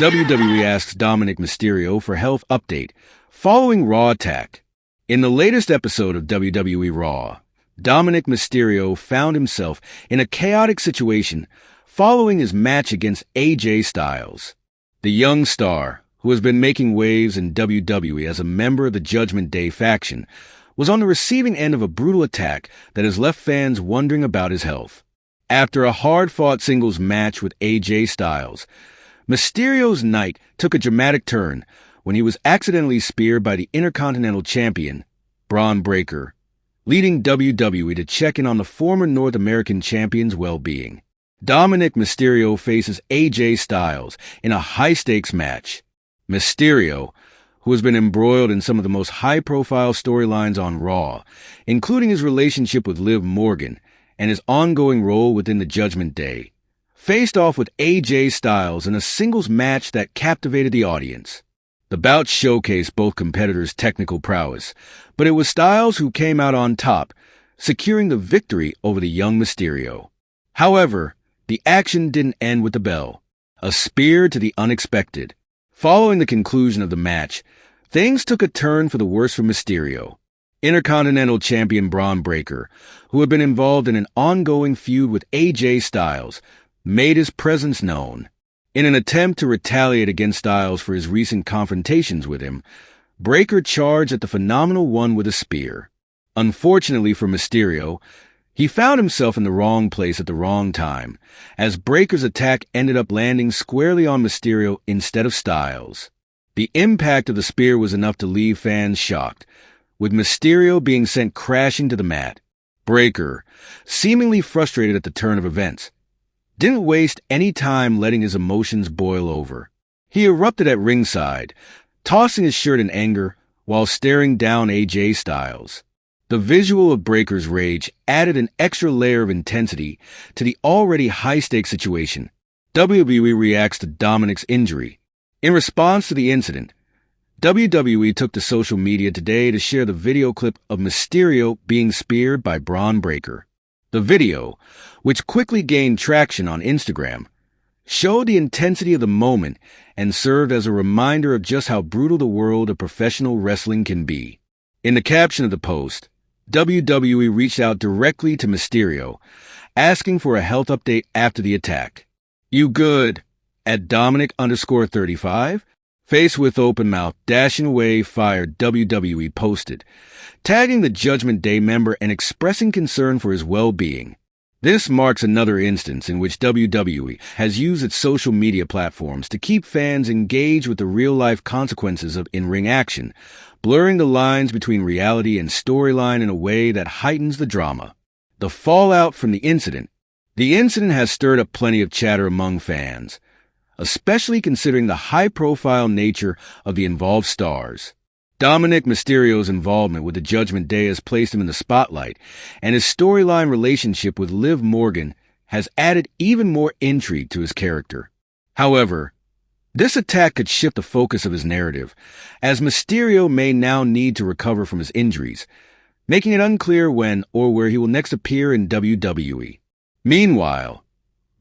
WWE asks Dominic Mysterio for health update following Raw attack. In the latest episode of WWE Raw, Dominic Mysterio found himself in a chaotic situation following his match against AJ Styles. The young star, who has been making waves in WWE as a member of the Judgment Day faction, was on the receiving end of a brutal attack that has left fans wondering about his health. After a hard-fought singles match with AJ Styles, Mysterio's night took a dramatic turn when he was accidentally speared by the Intercontinental Champion, Braun Breaker, leading WWE to check in on the former North American champion's well-being. Dominik Mysterio faces AJ Styles in a high-stakes match. Mysterio, who has been embroiled in some of the most high-profile storylines on Raw, including his relationship with Liv Morgan and his ongoing role within the Judgment Day, faced off with AJ Styles in a singles match that captivated the audience. The bout showcased both competitors' technical prowess, but it was Styles who came out on top, securing the victory over the young Mysterio. However, the action didn't end with the bell. A spear to the unexpected. Following the conclusion of the match, things took a turn for the worse for Mysterio. Intercontinental Champion Braun Breaker, who had been involved in an ongoing feud with AJ Styles, made his presence known. In an attempt to retaliate against Styles for his recent confrontations with him, Breaker charged at the Phenomenal One with a spear. Unfortunately for Mysterio, he found himself in the wrong place at the wrong time, as Breaker's attack ended up landing squarely on Mysterio instead of Styles. The impact of the spear was enough to leave fans shocked, with Mysterio being sent crashing to the mat. Breaker, seemingly frustrated at the turn of events, didn't waste any time letting his emotions boil over. He erupted at ringside, tossing his shirt in anger while staring down AJ Styles. The visual of Breaker's rage added an extra layer of intensity to the already high-stakes situation. WWE reacts to Dominic's injury. In response to the incident, WWE took to social media today to share the video clip of Mysterio being speared by Braun Breaker. The video, which quickly gained traction on Instagram, showed the intensity of the moment and served as a reminder of just how brutal the world of professional wrestling can be. In the caption of the post, WWE reached out directly to Mysterio, asking for a health update after the attack. "You good?" at Dominic_35, face with open mouth, dashing away fire, WWE posted, tagging the Judgment Day member and expressing concern for his well-being. This marks another instance in which WWE has used its social media platforms to keep fans engaged with the real-life consequences of in-ring action, blurring the lines between reality and storyline in a way that heightens the drama. The fallout from the incident has stirred up plenty of chatter among fans, especially considering the high-profile nature of the involved stars. Dominic Mysterio's involvement with the Judgment Day has placed him in the spotlight, and his storyline relationship with Liv Morgan has added even more intrigue to his character. However, this attack could shift the focus of his narrative, as Mysterio may now need to recover from his injuries, making it unclear when or where he will next appear in WWE. Meanwhile,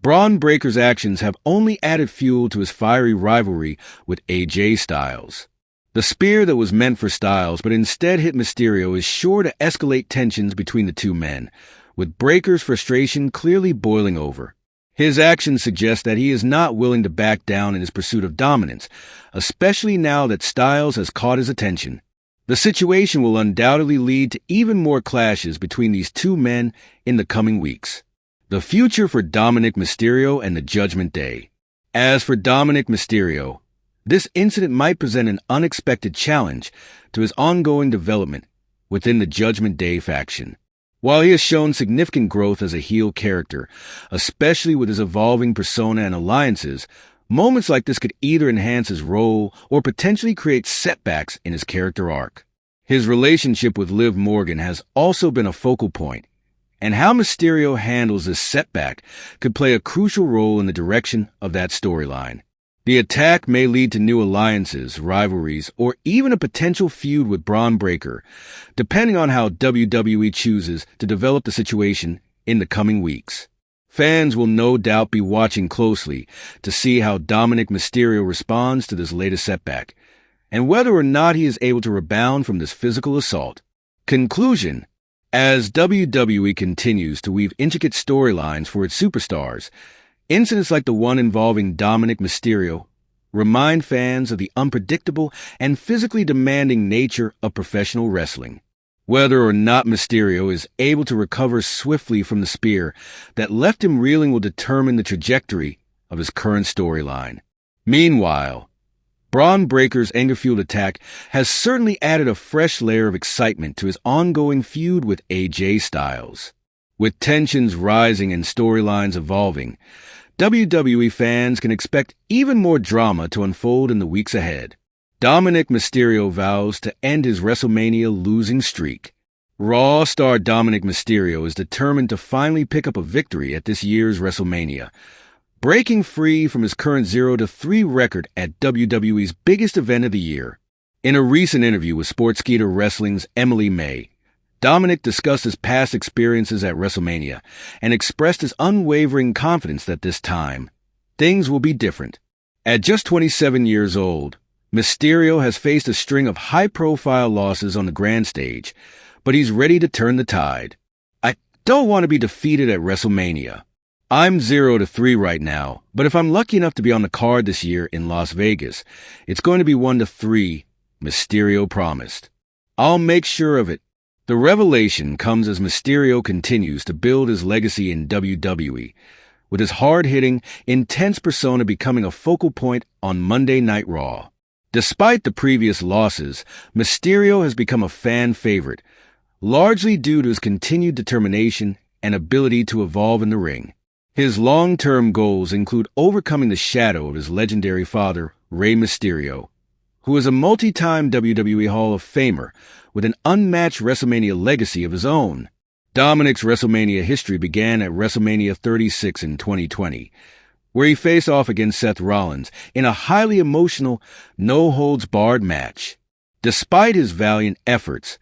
Braun Breaker's actions have only added fuel to his fiery rivalry with AJ Styles. The spear that was meant for Styles but instead hit Mysterio is sure to escalate tensions between the two men, with Breaker's frustration clearly boiling over. His actions suggest that he is not willing to back down in his pursuit of dominance, especially now that Styles has caught his attention. The situation will undoubtedly lead to even more clashes between these two men in the coming weeks. The future for Dominic Mysterio and the Judgment Day. As for Dominic Mysterio, this incident might present an unexpected challenge to his ongoing development within the Judgment Day faction. While he has shown significant growth as a heel character, especially with his evolving persona and alliances, moments like this could either enhance his role or potentially create setbacks in his character arc. His relationship with Liv Morgan has also been a focal point, and how Mysterio handles this setback could play a crucial role in the direction of that storyline. The attack may lead to new alliances, rivalries, or even a potential feud with Braun Breaker, depending on how WWE chooses to develop the situation in the coming weeks. Fans will no doubt be watching closely to see how Dominic Mysterio responds to this latest setback, and whether or not he is able to rebound from this physical assault. Conclusion: as WWE continues to weave intricate storylines for its superstars, incidents like the one involving Dominic Mysterio remind fans of the unpredictable and physically demanding nature of professional wrestling. Whether or not Mysterio is able to recover swiftly from the spear that left him reeling will determine the trajectory of his current storyline. Meanwhile, Braun Breaker's anger-fueled attack has certainly added a fresh layer of excitement to his ongoing feud with AJ Styles. With tensions rising and storylines evolving, WWE fans can expect even more drama to unfold in the weeks ahead. Dominic Mysterio vows to end his WrestleMania losing streak. Raw star Dominic Mysterio is determined to finally pick up a victory at this year's WrestleMania, breaking free from his current 0-3 record at WWE's biggest event of the year. In a recent interview with Sportskeeda Wrestling's Emily May, Dominic discussed his past experiences at WrestleMania and expressed his unwavering confidence that this time, things will be different. At just 27 years old, Mysterio has faced a string of high-profile losses on the grand stage, but he's ready to turn the tide. I don't want to be defeated at WrestleMania. I'm 0-3 right now, but if I'm lucky enough to be on the card this year in Las Vegas, it's going to be 1-3, Mysterio promised. I'll make sure of it. The revelation comes as Mysterio continues to build his legacy in WWE, with his hard-hitting, intense persona becoming a focal point on Monday Night Raw. Despite the previous losses, Mysterio has become a fan favorite, largely due to his continued determination and ability to evolve in the ring. His long-term goals include overcoming the shadow of his legendary father, Rey Mysterio, who is a multi-time WWE Hall of Famer with an unmatched WrestleMania legacy of his own. Dominic's WrestleMania history began at WrestleMania 36 in 2020, where he faced off against Seth Rollins in a highly emotional, no-holds-barred match. Despite his valiant efforts,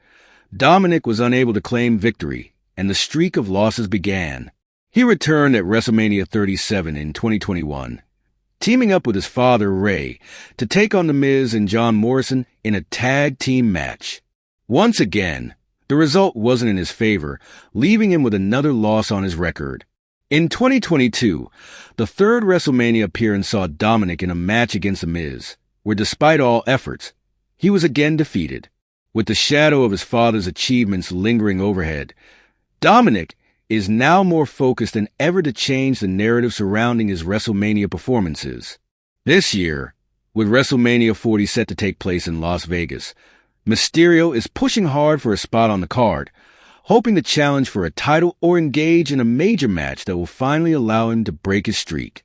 Dominic was unable to claim victory, and the streak of losses began. He returned at WrestleMania 37 in 2021, teaming up with his father, Rey, to take on The Miz and John Morrison in a tag team match. Once again, the result wasn't in his favor, leaving him with another loss on his record. In 2022, the third WrestleMania appearance saw Dominic in a match against The Miz, where despite all efforts, he was again defeated. With the shadow of his father's achievements lingering overhead, Dominic is now more focused than ever to change the narrative surrounding his WrestleMania performances. This year, with WrestleMania 40 set to take place in Las Vegas, Mysterio is pushing hard for a spot on the card, hoping to challenge for a title or engage in a major match that will finally allow him to break his streak.